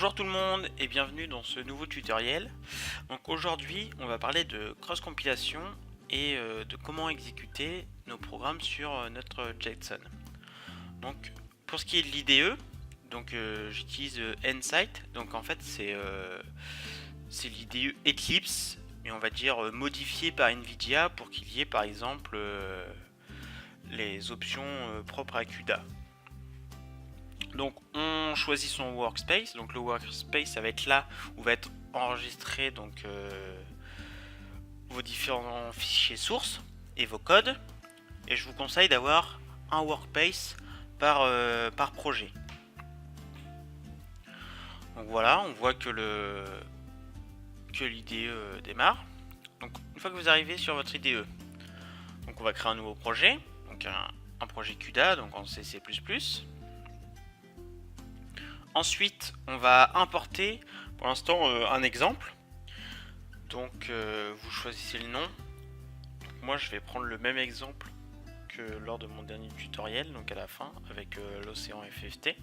Bonjour tout le monde et bienvenue dans ce nouveau tutoriel. Donc aujourd'hui on va parler de cross-compilation et de comment exécuter nos programmes sur notre JSON. Donc pour ce qui est de l'IDE, donc j'utilise Nsight. Donc en fait c'est l'IDE Eclipse, mais on va dire modifié par Nvidia pour qu'il y ait par exemple les options propres à CUDA. Donc on choisit son workspace. Donc le workspace, ça va être là où va être enregistré donc vos différents fichiers sources et vos codes. Et je vous conseille d'avoir un workspace par projet. Donc voilà, on voit que l'IDE démarre. Donc une fois que vous arrivez sur votre IDE, donc on va créer un nouveau projet, donc un projet CUDA, donc en C++. Ensuite, on va importer pour l'instant un exemple. Donc vous choisissez le nom. Donc, moi je vais prendre le même exemple que lors de mon dernier tutoriel, donc à la fin avec l'Océan FFT.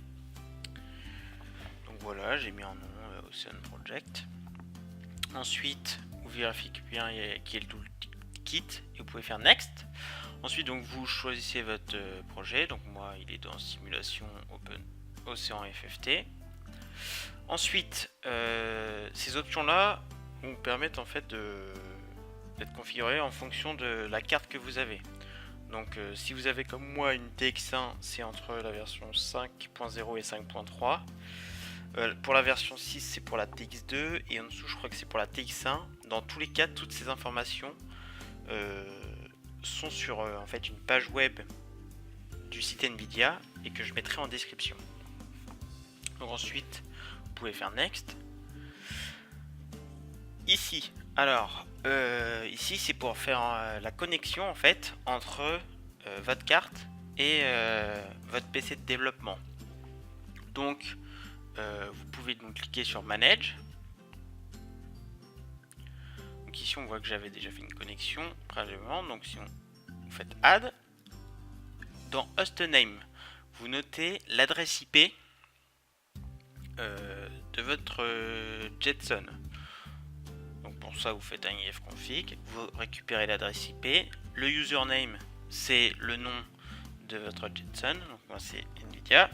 Donc voilà, j'ai mis un nom Ocean Project. Ensuite, vous vérifiez bien qu'il y ait le toolkit et vous pouvez faire Next. Ensuite, donc vous choisissez votre projet. Donc moi, il est dans Simulation Open Océan FFT. Ensuite, ces options-là vous permettent en fait d'être configurées en fonction de la carte que vous avez. Donc, si vous avez comme moi une TX1, c'est entre la version 5.0 et 5.3. Pour la version 6, c'est pour la TX2 et en dessous, je crois que c'est pour la TX1. Dans tous les cas, toutes ces informations sont sur en fait une page web du site Nvidia et que je mettrai en description. Donc ensuite, vous pouvez faire Next. Ici, alors, ici c'est pour faire la connexion en fait entre votre carte et votre PC de développement. Donc, vous pouvez donc cliquer sur Manage. Donc ici on voit que j'avais déjà fait une connexion préalablement. Donc si vous faites Add, dans Hostname, vous notez l'adresse IP de votre JSON. Donc pour ça vous faites un ifconfig, vous récupérez l'adresse IP, le username c'est le nom de votre JSON, donc moi c'est Nvidia.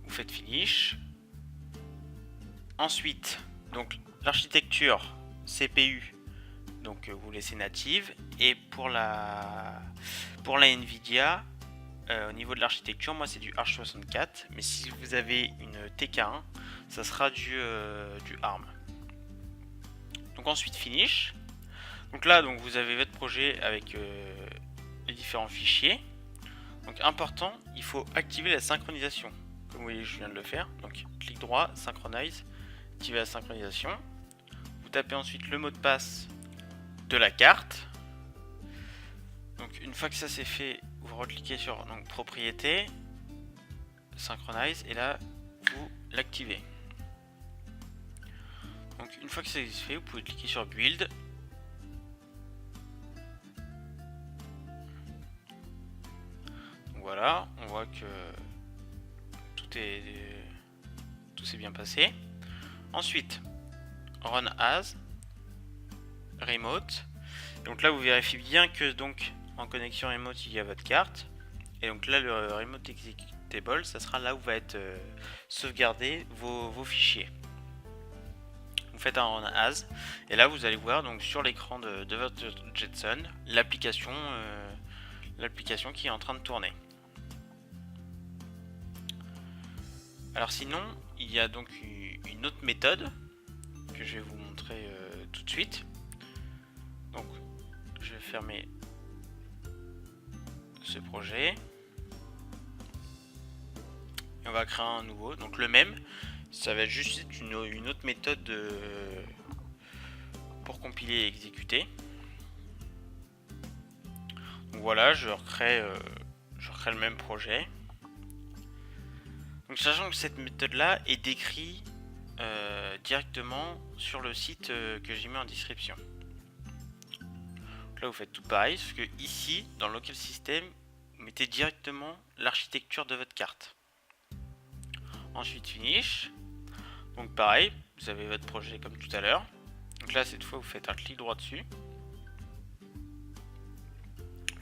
Vous faites finish. Ensuite, donc l'architecture CPU, donc vous laissez native, et pour la Nvidia, au niveau de l'architecture, moi c'est du H64, mais si vous avez une TK1, ça sera du ARM. Donc ensuite finish. Donc là, donc vous avez votre projet avec les différents fichiers. Donc important, il faut activer la synchronisation. Comme vous voyez, je viens de le faire. Donc clic droit, synchronize, activer la synchronisation. Vous tapez ensuite le mot de passe de la carte. Donc une fois que ça c'est fait, vous recliquez sur donc, propriété, synchronize, et là vous l'activez. Donc une fois que c'est fait, vous pouvez cliquer sur build. Donc voilà, on voit que tout s'est bien passé. Ensuite, run as, remote. Donc là vous vérifiez bien que donc en connexion remote il y a votre carte. Et donc là le remote executable, ça sera là où va être sauvegardé vos fichiers. Vous faites un run as et là vous allez voir donc sur l'écran de votre JSON l'application qui est en train de tourner. Alors sinon, il y a donc une autre méthode que je vais vous montrer tout de suite. Donc, je vais fermer ce projet. Et on va créer un nouveau. Donc le même, ça va être juste une autre méthode pour compiler et exécuter. Donc voilà, je recrée le même projet. Donc sachant que cette méthode là est décrite directement sur le site que j'ai mis en description. Donc là vous faites tout pareil, sauf que ici dans local system vous mettez directement l'architecture de votre carte. ensuite finish. Donc pareil, vous avez votre projet comme tout à l'heure. Donc là cette fois vous faites un clic droit dessus.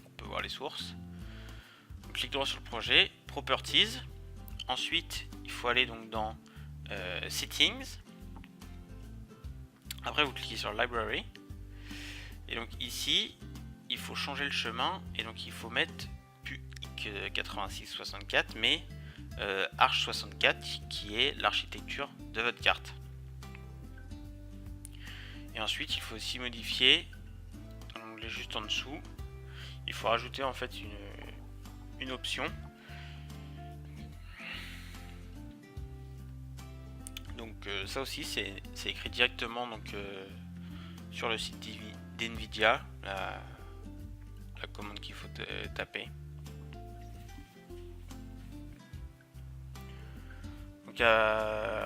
On peut voir les sources. Donc, clic droit sur le projet, Properties. Ensuite il faut aller donc dans Settings. Après vous cliquez sur Library. Et donc ici il faut changer le chemin et donc il faut mettre PUIC 8664 mais Arch 64 qui est l'architecture de votre carte. Et ensuite il faut aussi modifier dans l'onglet juste en dessous, il faut rajouter en fait une option. Donc ça aussi c'est écrit directement donc, sur le site d'NVIDIA, la commande qu'il faut taper. Donc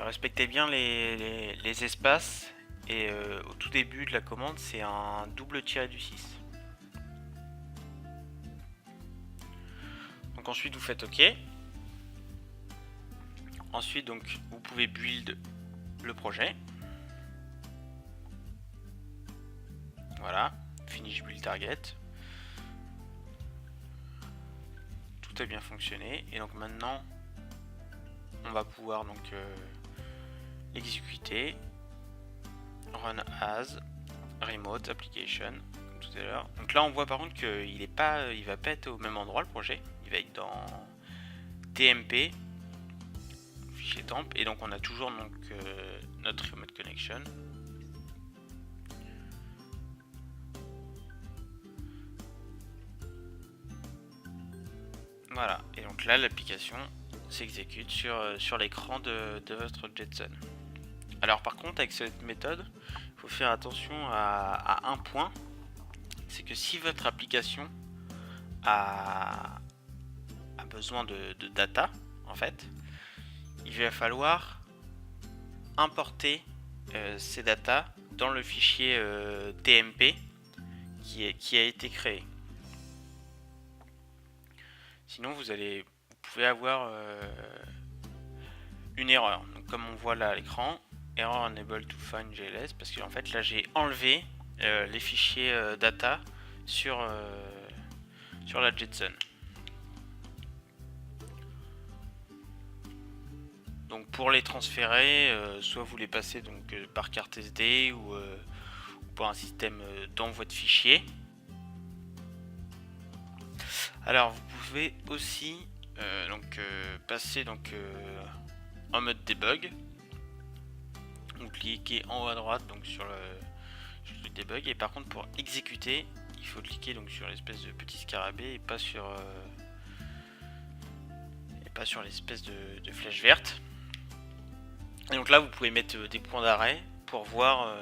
respectez bien les espaces et au tout début de la commande c'est un double tiré du 6. Donc ensuite vous faites OK. Ensuite donc vous pouvez build le projet. Voilà, finish build target. Tout a bien fonctionné et donc maintenant on va pouvoir donc l'exécuter. Run as remote application comme tout à l'heure. Donc là on voit par contre qu'il va pas être au même endroit le projet. Il va être dans TMP, fichier temp, et donc on a toujours donc notre remote connection. Voilà, et donc là l'application s'exécute sur l'écran de votre Jetson. Alors par contre avec cette méthode, il faut faire attention à un point, c'est que si votre application a besoin de data, en fait, il va falloir importer ces datas dans le fichier TMP qui a été créé. Sinon vous pouvez avoir une erreur. Donc, comme on voit là à l'écran, error unable to find GLS, parce que en fait là j'ai enlevé les fichiers data sur la Jetson. Donc pour les transférer, soit vous les passez donc par carte SD ou par un système d'envoi de fichiers. Alors vous pouvez aussi passer donc en mode debug. Vous cliquez en haut à droite donc sur le debug, et par contre pour exécuter il faut cliquer donc sur l'espèce de petit scarabée et pas sur l'espèce de flèche verte. Et donc là vous pouvez mettre des points d'arrêt pour voir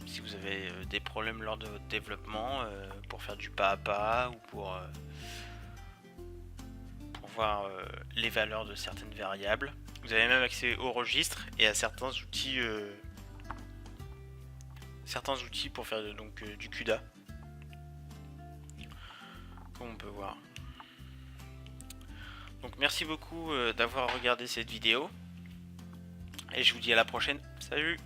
si vous avez des problèmes lors de votre développement, pour faire du pas à pas ou pour voir les valeurs de certaines variables. Vous avez même accès au registre et à certains outils pour faire donc du CUDA, comme on peut voir. Donc merci beaucoup d'avoir regardé cette vidéo et je vous dis à la prochaine. Salut!